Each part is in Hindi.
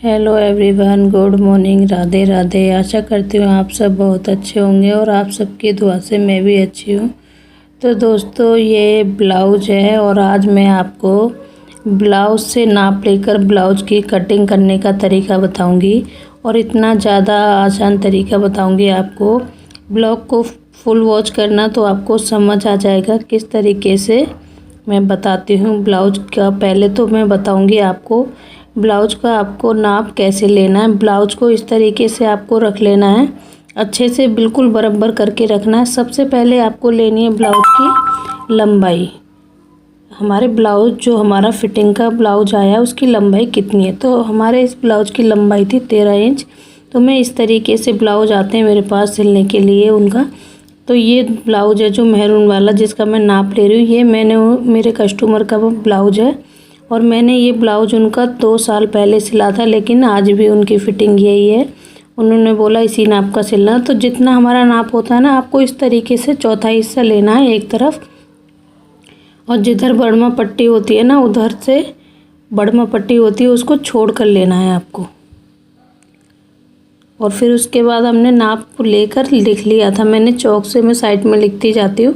Hello everyone, good morning, Radhe Radhe. आशा करती हूँ आप सब बहुत अच्छे होंगे और आप सबकी दुआ से मैं भी अच्छी हूँ। तो दोस्तों, ये ब्लाउज है और आज मैं आपको ब्लाउज से नाप लेकर ब्लाउज की कटिंग करने का तरीका बताऊंगी और इतना ज़्यादा आसान तरीका बताऊंगी आपको। ब्लॉग को फुल वॉच करना तो आपको समझ आ जाएगा किस तरीके से मैं बताती हूँ ब्लाउज का। पहले तो मैं बताऊंगी आपको ब्लाउज का आपको नाप कैसे लेना है। ब्लाउज को इस तरीके से आपको रख लेना है, अच्छे से बिल्कुल बराबर करके रखना है। सबसे पहले आपको लेनी है ब्लाउज की लंबाई। हमारे ब्लाउज जो हमारा फिटिंग का ब्लाउज आया उसकी लंबाई कितनी है, तो हमारे इस ब्लाउज की लंबाई थी 13 इंच। तो मैं इस तरीके से ब्लाउज आते हैं मेरे पास सिलने के लिए उनका। तो ये ब्लाउज है जो मेहरून वाला जिसका मैं नाप ले रही हूँ, ये मेरे कस्टमर का वो ब्लाउज है और मैंने ये ब्लाउज उनका 2 साल पहले सिला था, लेकिन आज भी उनकी फ़िटिंग यही है। उन्होंने बोला इसी नाप का सिलना। तो जितना हमारा नाप होता है ना, आपको इस तरीके से चौथा हिस्सा लेना है एक तरफ, और जिधर बड़मा पट्टी होती है ना, उधर से बड़मा पट्टी होती है उसको छोड़ कर लेना है आपको। और फिर उसके बाद हमने नाप लेकर लिख लिया था, मैंने चौक से मैं साइड में लिखती जाती हूँ।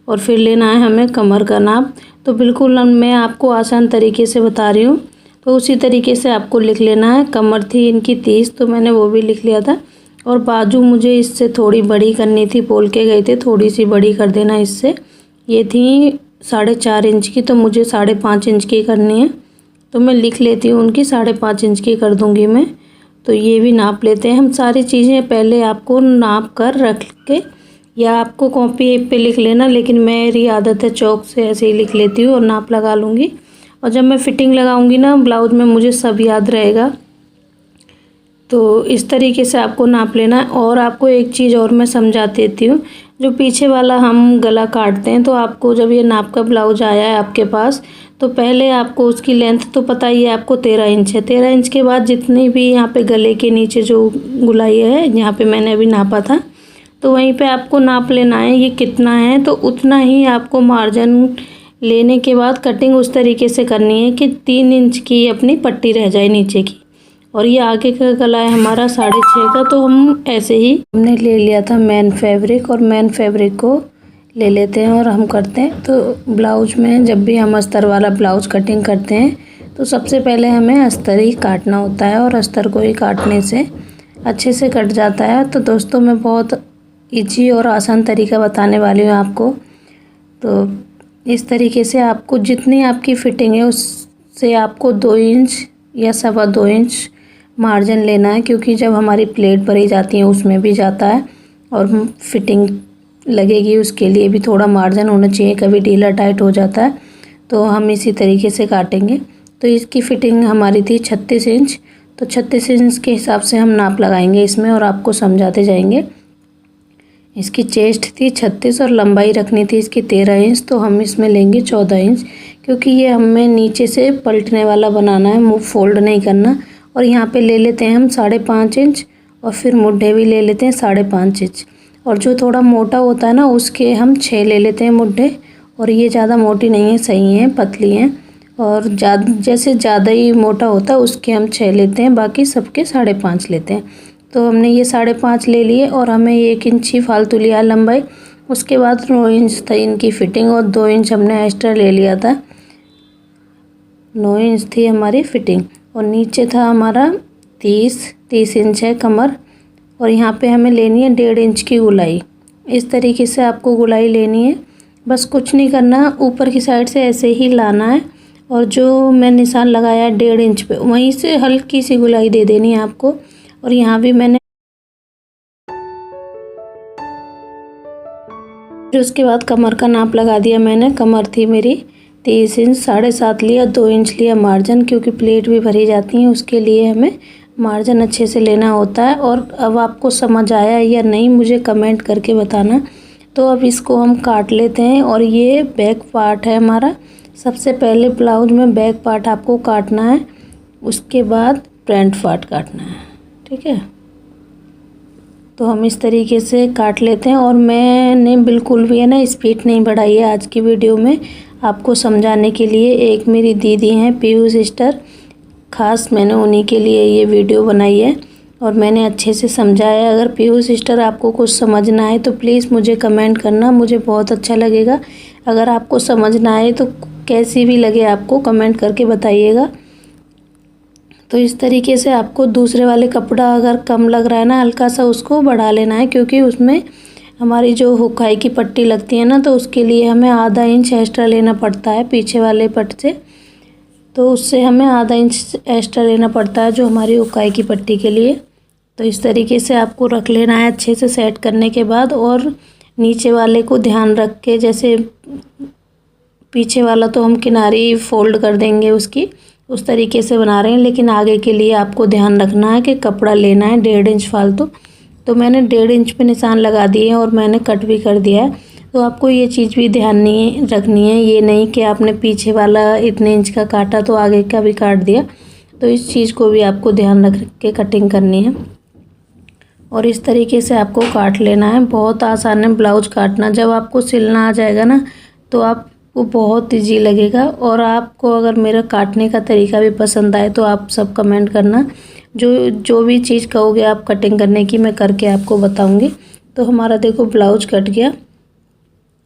और फिर लेना है हमें कमर का नाप। तो बिल्कुल मैं आपको आसान तरीके से बता रही हूँ, तो उसी तरीके से आपको लिख लेना है। कमर थी इनकी 30, तो मैंने वो भी लिख लिया था। और बाजू मुझे इससे थोड़ी बड़ी करनी थी, बोल के गए थे थोड़ी सी बड़ी कर देना इससे। ये थी 4.5 इंच की, तो मुझे 5.5 इंच की करनी है। तो मैं लिख लेती हूँ उनकी 5.5 इंच की कर दूँगी मैं। तो ये भी नाप लेते हैं हम। सारी चीज़ें पहले आपको नाप कर रख के, या आपको कॉपी पे लिख लेना, लेकिन मेरी आदत है चौक से ऐसे ही लिख लेती हूँ और नाप लगा लूँगी। और जब मैं फ़िटिंग लगाऊँगी ना ब्लाउज में, मुझे सब याद रहेगा। तो इस तरीके से आपको नाप लेना है। और आपको एक चीज़ और मैं समझा देती हूँ, जो पीछे वाला हम गला काटते हैं, तो आपको जब ये नाप का ब्लाउज आया है आपके पास, तो पहले आपको उसकी लेंथ तो पता ही है आपको 13 इंच है। 13 इंच के बाद जितनी भी यहाँ पे गले के नीचे जो गुलाई है, यहाँ पे मैंने अभी नापा था, तो वहीं पे आपको नाप लेना है ये कितना है। तो उतना ही आपको मार्जिन लेने के बाद कटिंग उस तरीके से करनी है कि 3 इंच की अपनी पट्टी रह जाए नीचे की। और ये आगे का गला है हमारा 6.5 का, तो हम ऐसे ही हमने ले लिया था मेन फैब्रिक, और मेन फैब्रिक को ले लेते हैं और हम करते हैं। तो ब्लाउज में जब भी हम अस्तर वाला ब्लाउज कटिंग करते हैं, तो सबसे पहले हमें अस्तर ही काटना होता है, और अस्तर को ही काटने से अच्छे से कट जाता है। तो दोस्तों, मैं बहुत ईजी और आसान तरीका बताने वाली हूँ आपको। तो इस तरीके से आपको जितनी आपकी फ़िटिंग है उससे आपको 2 इंच या 2.25 इंच मार्जिन लेना है, क्योंकि जब हमारी प्लेट भरी जाती है उसमें भी जाता है और फिटिंग लगेगी, उसके लिए भी थोड़ा मार्जिन होना चाहिए, कभी ढीला टाइट हो जाता है। तो हम इसी तरीके से काटेंगे। तो इसकी फ़िटिंग हमारी थी 36 इंच, तो 36 इंच के हिसाब से हम नाप लगाएंगे इसमें और आपको समझाते जाएंगे। इसकी चेस्ट थी 36 और लंबाई रखनी थी इसकी 13 इंच, तो हम इसमें लेंगे 14 इंच, क्योंकि ये हमें नीचे से पलटने वाला बनाना है, मुँह फोल्ड नहीं करना। और यहाँ पे ले लेते हैं हम 5.5 इंच, और फिर मुड्ढे भी ले लेते हैं 5.5 इंच। और जो थोड़ा मोटा होता है ना, उसके हम 6 ले लेते हैं मुड्ढे। और ये ज़्यादा मोटी नहीं है, सही है, पतली हैं। और जैसे ज़्यादा ही मोटा होता है उसके हम 6 लेते हैं, बाकी सबके 5.5 लेते हैं। तो हमने ये 5.5 ले लिए, और हमें 1 इंच ही फालतू लिया लंबाई। उसके बाद 9 इंच था इनकी फ़िटिंग, और 2 इंच हमने एक्स्ट्रा ले लिया था। 9 इंच थी हमारी फ़िटिंग, और नीचे था हमारा 30 इंच है कमर। और यहाँ पे हमें लेनी है 1.5 इंच की गुलाई। इस तरीके से आपको गुलाई लेनी है, बस कुछ नहीं करना, ऊपर की साइड से ऐसे ही लाना है। और जो मैं निशान लगाया 1.5 इंच पे, वहीं से हल्की सी गुलाई दे देनी है आपको। और यहाँ भी मैंने फिर उसके बाद कमर का नाप लगा दिया मैंने। कमर थी मेरी 30 इंच, 7.5 लिया, 2 इंच लिया मार्जिन, क्योंकि प्लेट भी भरी जाती है, उसके लिए हमें मार्जिन अच्छे से लेना होता है। और अब आपको समझ आया या नहीं मुझे कमेंट करके बताना। तो अब इसको हम काट लेते हैं, और ये बैक पार्ट है हमारा। सबसे पहले ब्लाउज में बैक पार्ट आपको काटना है, उसके बाद फ्रंट पार्ट काटना है, ठीक है। तो हम इस तरीके से काट लेते हैं। और मैंने बिल्कुल भी है ना स्पीड नहीं बढ़ाई है आज की वीडियो में, आपको समझाने के लिए। एक मेरी दीदी हैं पीयू सिस्टर, ख़ास मैंने उन्हीं के लिए ये वीडियो बनाई है और मैंने अच्छे से समझाया है। अगर पीहू सिस्टर आपको कुछ समझ ना आए तो प्लीज़ मुझे कमेंट करना, मुझे बहुत अच्छा लगेगा। अगर आपको समझ ना आए तो कैसी भी लगे आपको कमेंट करके बताइएगा। तो इस तरीके से आपको दूसरे वाले कपड़ा अगर कम लग रहा है ना, हल्का सा उसको बढ़ा लेना है, क्योंकि उसमें हमारी जो हुकाई की पट्टी लगती है ना, तो उसके लिए हमें आधा इंच एक्स्ट्रा लेना पड़ता है पीछे वाले पट से। तो उससे हमें आधा इंच एक्स्ट्रा लेना पड़ता है जो हमारी हुकाई की पट्टी के लिए। तो इस तरीके से आपको रख लेना है अच्छे से सेट करने के बाद। और नीचे वाले को ध्यान रख के, जैसे पीछे वाला तो हम किनारी फोल्ड कर देंगे उसकी, उस तरीके से बना रहे हैं, लेकिन आगे के लिए आपको ध्यान रखना है कि कपड़ा लेना है 1.5 इंच फालतू। तो मैंने 1.5 इंच पे निशान लगा दिए हैं और मैंने कट भी कर दिया है। तो आपको ये चीज़ भी ध्यान नहीं रखनी है, ये नहीं कि आपने पीछे वाला इतने इंच का काटा तो आगे का भी काट दिया। तो इस चीज़ को भी आपको ध्यान रख के कटिंग करनी है और इस तरीके से आपको काट लेना है। बहुत आसान है ब्लाउज काटना। जब आपको सिलना आ जाएगा ना तो आपको बहुत ईजी लगेगा। और आपको अगर मेरा काटने का तरीका भी पसंद आए तो आप सब कमेंट करना, जो भी चीज़ कहोगे आप कटिंग करने की, मैं करके आपको बताऊंगी। तो हमारा देखो ब्लाउज कट गया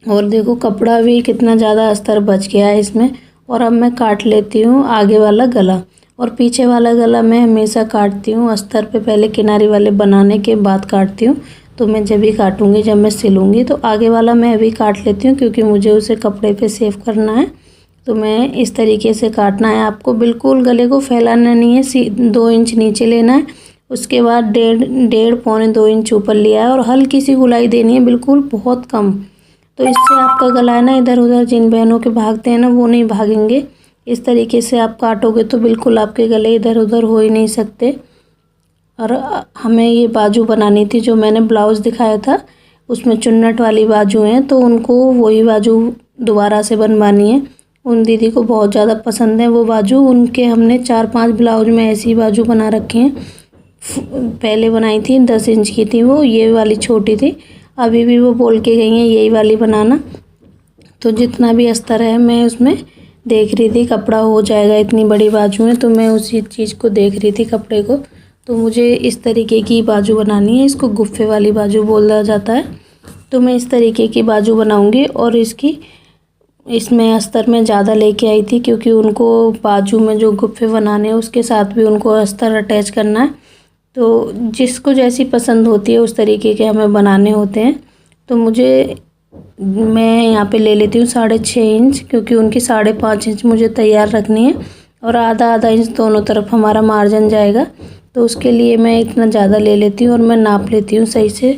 और देखो कपड़ा भी कितना ज़्यादा अस्तर बच गया है इसमें। और अब मैं काट लेती हूँ आगे वाला गला। और पीछे वाला गला मैं हमेशा काटती हूँ अस्तर पे, पहले किनारी वाले बनाने के बाद काटती हूँ। तो मैं जब भी काटूँगी, जब मैं सिलूँगी, तो आगे वाला मैं अभी काट लेती हूँ क्योंकि मुझे उसे कपड़े पे सेव करना है। तो मैं इस तरीके से काटना है आपको, बिल्कुल गले को फैलाना नहीं है। 2 इंच नीचे लेना है, उसके बाद 1.5 पौने 2 इंच ऊपर लिया है और हल्की सी गुलाई देनी है, बिल्कुल बहुत कम। तो इससे आपका गला है ना इधर उधर जिन बहनों के भागते हैं ना, वो नहीं भागेंगे। इस तरीके से आप काटोगे तो बिल्कुल आपके गले इधर उधर हो ही नहीं सकते। और हमें ये बाजू बनानी थी, जो मैंने ब्लाउज़ दिखाया था उसमें चुन्नट वाली बाजू हैं, तो उनको वही बाजू दोबारा से बनवानी है। उन दीदी को बहुत ज़्यादा पसंद है वो बाजू, उनके हमने 4-5 ब्लाउज में ऐसी बाजू बना रखी हैं। पहले बनाई थी 10 इंच की थी वो, ये वाली छोटी थी। अभी भी वो बोल के गई हैं यही वाली बनाना। तो जितना भी अस्तर है मैं उसमें देख रही थी, कपड़ा हो जाएगा इतनी बड़ी बाजू है, तो मैं उसी चीज़ को देख रही थी कपड़े को। तो मुझे इस तरीके की बाजू बनानी है, इसको गुफ्फे वाली बाजू बोला जाता है। तो मैं इस तरीके की बाजू बनाऊंगी और इसमें अस्तर मैं ज़्यादा लेके आई थी क्योंकि उनको बाजू में जो गुफ्फे बनाने हैं उसके साथ भी उनको अस्तर अटैच करना है। तो जिसको जैसी पसंद होती है उस तरीके के हमें बनाने होते हैं। तो मैं यहाँ पे ले लेती हूँ 6.5 इंच, क्योंकि उनकी 5.5 इंच मुझे तैयार रखनी है और आधा आधा इंच दोनों तरफ हमारा मार्जिन जाएगा। तो उसके लिए मैं इतना ज़्यादा ले लेती हूँ और मैं नाप लेती हूँ सही से,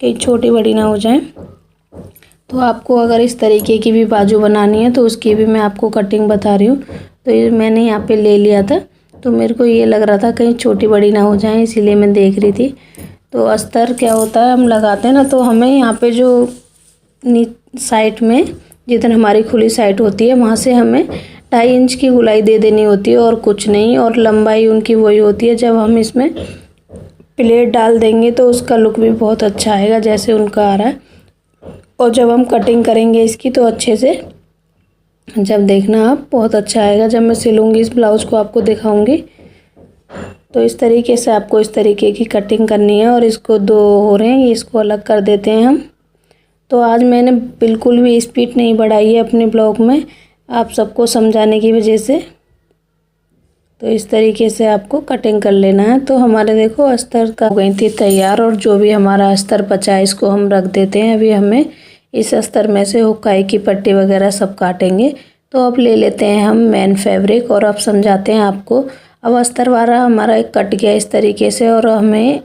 कहीं छोटी बड़ी ना हो जाए। तो आपको अगर इस तरीके की भी बाजू बनानी है तो उसकी भी मैं आपको कटिंग बता रही हूँ। तो ये मैंने यहाँ पे ले लिया था, तो मेरे को ये लग रहा था कहीं छोटी बड़ी ना हो जाए, इसीलिए मैं देख रही थी। तो अस्तर क्या होता है, हम लगाते हैं ना तो हमें यहाँ पे जो साइड में जितनी हमारी खुली साइड होती है वहाँ से हमें 2.5 इंच की गुलाई दे देनी होती है और कुछ नहीं। और लंबाई उनकी वही होती है। जब हम इसमें प्लेट डाल देंगे तो उसका लुक भी बहुत अच्छा आएगा जैसे उनका आ रहा है। और जब हम कटिंग करेंगे इसकी तो अच्छे से, जब देखना आप, बहुत अच्छा आएगा। जब मैं सिलूँगी इस ब्लाउज़ को आपको दिखाऊँगी। तो इस तरीके से आपको इस तरीके की कटिंग करनी है। और इसको 2 हो रहे हैं, इसको अलग कर देते हैं हम। तो आज मैंने बिल्कुल भी स्पीड नहीं बढ़ाई है अपने ब्लॉग में, आप सबको समझाने की वजह से। तो इस तरीके से आपको कटिंग कर लेना है। तो हमारे देखो अस्तर का हो गई थी तैयार, और जो भी हमारा अस्तर बचा है इसको हम रख देते हैं। अभी हमें इस अस्तर में से हुक्काई की पट्टी वगैरह सब काटेंगे। तो अब ले लेते हैं हम मेन फैब्रिक और अब समझाते हैं आपको। अब अस्तर वाला हमारा एक कट गया इस तरीके से, और हमें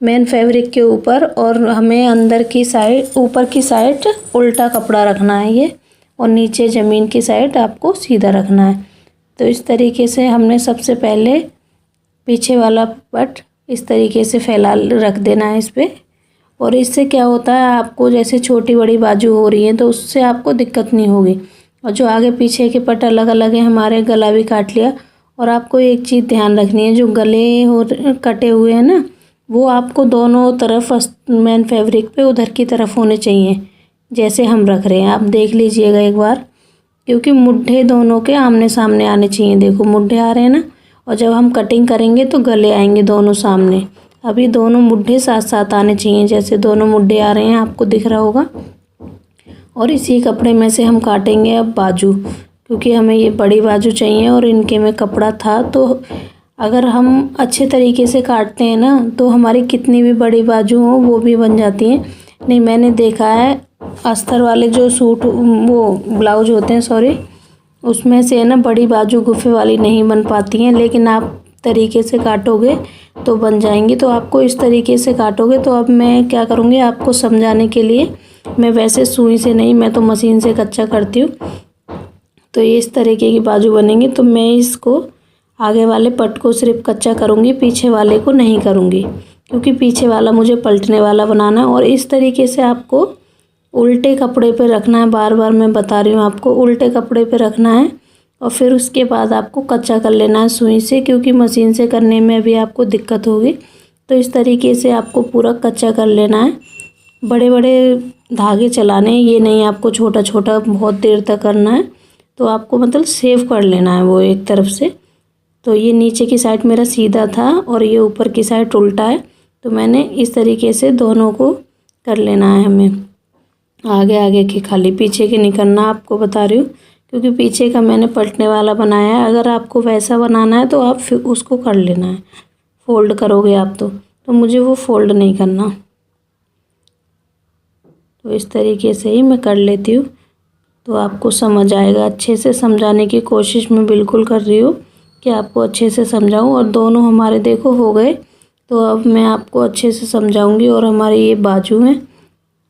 मेन फैब्रिक के ऊपर और हमें अंदर की साइड, ऊपर की साइड उल्टा कपड़ा रखना है ये, और नीचे ज़मीन की साइड आपको सीधा रखना है। तो इस तरीके से हमने सबसे पहले पीछे वाला पट इस तरीके से फैला रख देना है इस पर। और इससे क्या होता है, आपको जैसे छोटी बड़ी बाजू हो रही है तो उससे आपको दिक्कत नहीं होगी। और जो आगे पीछे के पट अलग अलग हैं, हमारे गला भी काट लिया। और आपको एक चीज़ ध्यान रखनी है, जो गले कटे हुए हैं ना, वो आपको दोनों तरफ मेन फैब्रिक पे उधर की तरफ होने चाहिए जैसे हम रख रहे हैं। आप देख लीजिएगा एक बार, क्योंकि मुड्ढे दोनों के आमने सामने आने चाहिए। देखो मुड्ढे आ रहे हैं ना, और जब हम कटिंग करेंगे तो गले आएंगे दोनों सामने। अभी दोनों मुड्ढे साथ साथ आने चाहिए, जैसे दोनों मुड्ढे आ रहे हैं आपको दिख रहा होगा। और इसी कपड़े में से हम काटेंगे अब बाजू, क्योंकि हमें ये बड़ी बाजू चाहिए और इनके में कपड़ा था। तो अगर हम अच्छे तरीके से काटते हैं ना तो हमारी कितनी भी बड़ी बाजू हो वो भी बन जाती हैं। नहीं, मैंने देखा है अस्तर वाले जो सूट वो ब्लाउज होते हैं, सॉरी, उसमें से है ना बड़ी बाजू गुफे वाली नहीं बन पाती हैं, लेकिन आप तरीके से काटोगे तो बन जाएंगी। तो आपको इस तरीके से काटोगे। तो अब मैं क्या करूँगी आपको समझाने के लिए, मैं वैसे सुई से नहीं, मैं तो मशीन से कच्चा करती हूँ। तो ये इस तरीके की बाजू बनेंगी। तो मैं इसको आगे वाले पट को सिर्फ कच्चा करूँगी, पीछे वाले को नहीं करूँगी, क्योंकि पीछे वाला मुझे पलटने वाला बनाना है। और इस तरीके से आपको उल्टे कपड़े पे रखना है, बार बार मैं बता रही हूँ आपको, उल्टे कपड़े पे रखना है। और फिर उसके बाद आपको कच्चा कर लेना है सुई से, क्योंकि मशीन से करने में भी आपको दिक्कत होगी। तो इस तरीके से आपको पूरा कच्चा कर लेना है। बड़े बड़े धागे चलाने हैं, ये नहीं आपको छोटा छोटा बहुत देर तक करना है। तो आपको मतलब सेव कर लेना है वो एक तरफ से। तो ये नीचे की साइड मेरा सीधा था और ये ऊपर की साइड उल्टा है। तो मैंने इस तरीके से दोनों को कर लेना है हमें, आगे आगे की, खाली पीछे की नहीं करना, आपको बता रही हूँ, क्योंकि पीछे का मैंने पलटने वाला बनाया है। अगर आपको वैसा बनाना है तो आप फिर उसको कर लेना है, फोल्ड करोगे आप तो मुझे वो फोल्ड नहीं करना। तो इस तरीके से ही मैं कर लेती हूँ, तो आपको समझ आएगा। अच्छे से समझाने की कोशिश मैं बिल्कुल कर रही हूँ कि आपको अच्छे से समझाऊँ। और दोनों हमारे देखो हो गए। तो अब मैं आपको अच्छे से समझाऊँगी। और हमारे ये बाजू हैं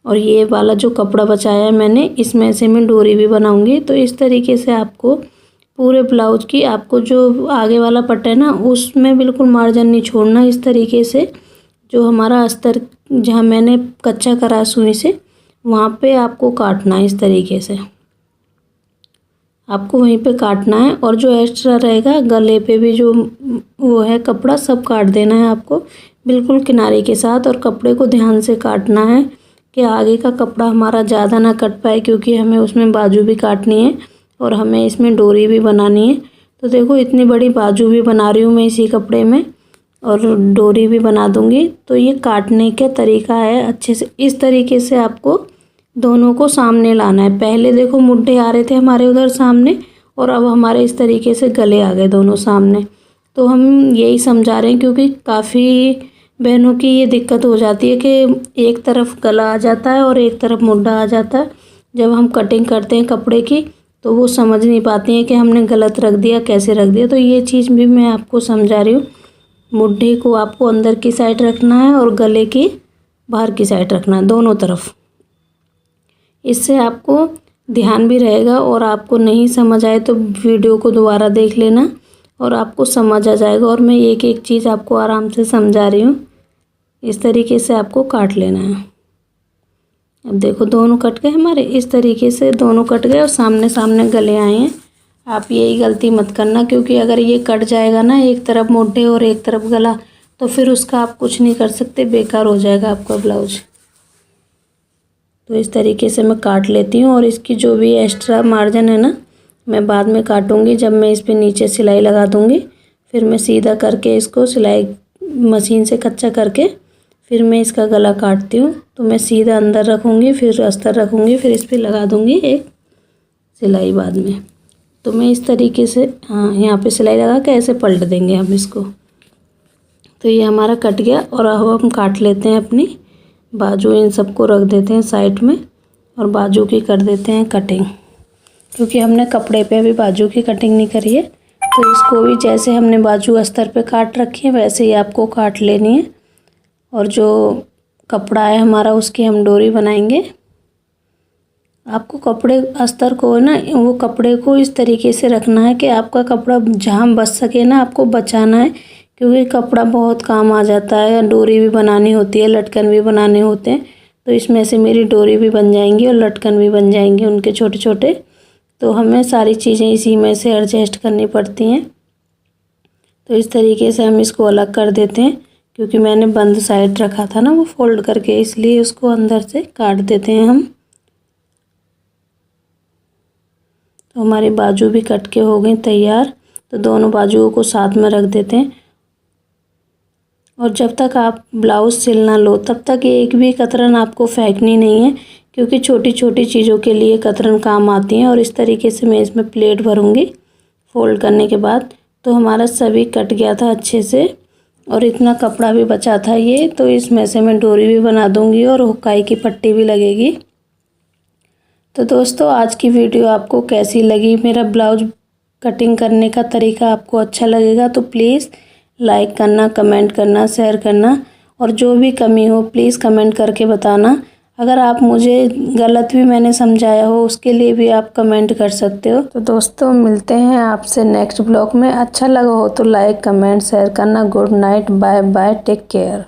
और ये वाला जो कपड़ा बचाया है मैंने, इसमें से मैं डोरी भी बनाऊँगी। तो इस तरीके से आपको पूरे ब्लाउज की, आपको जो आगे वाला पट्टा है ना उसमें बिल्कुल मार्जिन नहीं छोड़ना। इस तरीके से जो हमारा अस्तर जहाँ मैंने कच्चा करा सुई से, वहाँ पे आपको काटना है। इस तरीके से आपको वहीं पे काटना है। और जो एक्स्ट्रा रहेगा गले पे भी जो वो है कपड़ा, सब काट देना है आपको बिल्कुल किनारे के साथ। और कपड़े को ध्यान से काटना है कि आगे का कपड़ा हमारा ज़्यादा ना कट पाए, क्योंकि हमें उसमें बाजू भी काटनी है और हमें इसमें डोरी भी बनानी है। तो देखो इतनी बड़ी बाजू भी बना रही हूँ मैं इसी कपड़े में, और डोरी भी बना दूँगी। तो ये काटने का तरीका है अच्छे से। इस तरीके से आपको दोनों को सामने लाना है। पहले देखो मुड्ढे आ रहे थे हमारे उधर सामने, और अब हमारे इस तरीके से गले आ गए दोनों सामने। तो हम यही समझा रहे हैं, क्योंकि काफ़ी बहनों की ये दिक्कत हो जाती है कि एक तरफ गला आ जाता है और एक तरफ मुड्ढा आ जाता है। जब हम कटिंग करते हैं कपड़े की तो वो समझ नहीं पाती हैं कि हमने गलत रख दिया, कैसे रख दिया। तो ये चीज़ भी मैं आपको समझा रही हूँ। मुड्ढे को आपको अंदर की साइड रखना है और गले की बाहर की साइड रखना है, दोनों तरफ। इससे आपको ध्यान भी रहेगा। और आपको नहीं समझ आए तो वीडियो को दोबारा देख लेना और आपको समझ आ जाएगा। और मैं एक एक चीज़ आपको आराम से समझा रही हूँ। इस तरीके से आपको काट लेना है। अब देखो दोनों कट गए हमारे, इस तरीके से दोनों कट गए और सामने सामने गले आए हैं। आप यही गलती मत करना, क्योंकि अगर ये कट जाएगा ना एक तरफ मोटे और एक तरफ गला, तो फिर उसका आप कुछ नहीं कर सकते, बेकार हो जाएगा आपका ब्लाउज। तो इस तरीके से मैं काट लेती हूँ। और इसकी जो भी एक्स्ट्रा मार्जिन है ना, मैं बाद में काटूँगी जब मैं इस पर नीचे सिलाई लगा दूँगी। फिर मैं सीधा करके इसको सिलाई मशीन से कच्चा करके फिर मैं इसका गला काटती हूँ। तो मैं सीधा अंदर रखूँगी, फिर अस्तर रखूँगी, फिर इस पर लगा दूँगी एक सिलाई बाद में। तो मैं इस तरीके से, हाँ, यहाँ पे सिलाई लगा के ऐसे पलट देंगे हम इसको। तो ये हमारा कट गया। और अब हम काट लेते हैं अपनी बाजू, इन सबको रख देते हैं साइड में और बाजू की कर देते हैं कटिंग, क्योंकि हमने कपड़े पे अभी बाजू की कटिंग नहीं करी है। तो इसको भी जैसे हमने बाजू अस्तर पे काट रखी है वैसे ही आपको काट लेनी है। और जो कपड़ा है हमारा उसकी हम डोरी बनाएंगे। आपको कपड़े अस्तर को ना, वो कपड़े को इस तरीके से रखना है कि आपका कपड़ा जहाँ बच सके ना आपको बचाना है, क्योंकि कपड़ा बहुत काम आ जाता है। डोरी भी बनानी होती है, लटकन भी बनाने होते हैं। तो इसमें से मेरी डोरी भी बन जाएंगी और लटकन भी बन जाएंगे उनके छोटे छोटे। तो हमें सारी चीज़ें इसी में से एडजस्ट करनी पड़ती हैं। तो इस तरीके से हम इसको अलग कर देते हैं, क्योंकि मैंने बंद साइड रखा था ना वो फोल्ड करके, इसलिए उसको अंदर से काट देते हैं हम। तो हमारी बाजू भी कट के हो गई तैयार। तो दोनों बाजुओं को साथ में रख देते हैं। और जब तक आप ब्लाउज़ सिल ना लो तब तक एक भी कतरन आपको फेंकनी नहीं है, क्योंकि छोटी छोटी चीज़ों के लिए कतरन काम आती हैं। और इस तरीके से मैं इसमें प्लेट भरूँगी फोल्ड करने के बाद। तो हमारा सभी कट गया था अच्छे से और इतना कपड़ा भी बचा था ये, तो इसमें से मैं डोरी भी बना दूँगी और हुकाई की पट्टी भी लगेगी। तो दोस्तों आज की वीडियो आपको कैसी लगी? मेरा ब्लाउज कटिंग करने का तरीका आपको अच्छा लगेगा तो प्लीज़ लाइक करना, कमेंट करना, शेयर करना, और जो भी कमी हो प्लीज़ कमेंट करके बताना। अगर आप मुझे गलत भी मैंने समझाया हो उसके लिए भी आप कमेंट कर सकते हो। तो दोस्तों मिलते हैं आपसे नेक्स्ट ब्लॉग में। अच्छा लगा हो तो लाइक, कमेंट, शेयर करना। Good night, bye bye, take care.